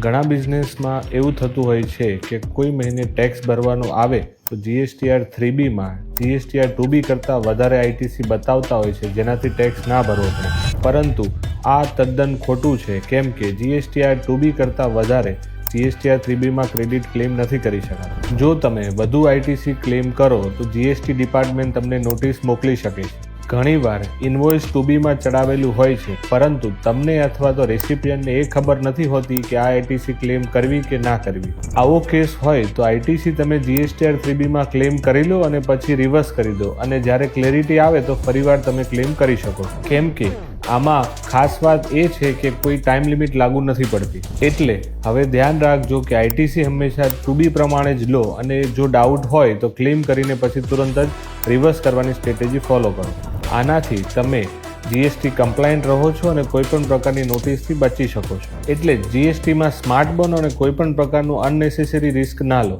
ઘણા બિઝનેસમાં એવું થતું હોય છે કે કોઈ મહિને ટેક્સ ભરવાનો આવે તો GSTR 3Bમાં GSTR 2B કરતાં વધારે ITC બતાવતા હોય છે, જેનાથી ટેક્સ ના ભરવો પડે. પરંતુ આ તદ્દન ખોટું છે, કેમ કે GSTR 2B કરતાં વધારે GSTR 3Bમાં ક્રેડિટ ક્લેમ નથી કરી શકાતું. જો તમે વધુ ITC ક્લેમ કરો તો GST ડિપાર્ટમેન્ટ તમને નોટિસ મોકલી શકે છે. ઘણીવાર ઇન્વોઇસ 2Bમાં ચડાવેલું હોય છે, પરંતુ તમને અથવા તો રેસિપિયન્ટને એ ખબર નથી હોતી કે આ ITC ક્લેમ કરવી કે ના કરવી. આવો કેસ હોય તો ITC તમે GSTR 3Bમાં ક્લેમ કરી લો અને પછી રિવર્સ કરી દો, અને જ્યારે ક્લેરિટી આવે તો ફરીવાર તમે ક્લેમ કરી શકો છો. કેમ કે આમાં ખાસ વાત એ છે કે કોઈ ટાઈમ લિમિટ લાગુ નથી પડતી. એટલે હવે ધ્યાન રાખજો કે ITC હંમેશા 2B પ્રમાણે જ લો, અને જો ડાઉટ હોય તો ક્લેમ કરીને પછી તુરંત જ રિવર્સ કરવાની સ્ટ્રેટેજી ફોલો કરો. આનાથી તમે GST કમ્પ્લાયન્ટ રહો છો અને કોઈપણ પ્રકારની નોટિસથી બચી શકો છો. એટલે GSTમાં સ્માર્ટ બનો અને કોઈપણ પ્રકારનું અનનેસેસરી રિસ્ક ના લો.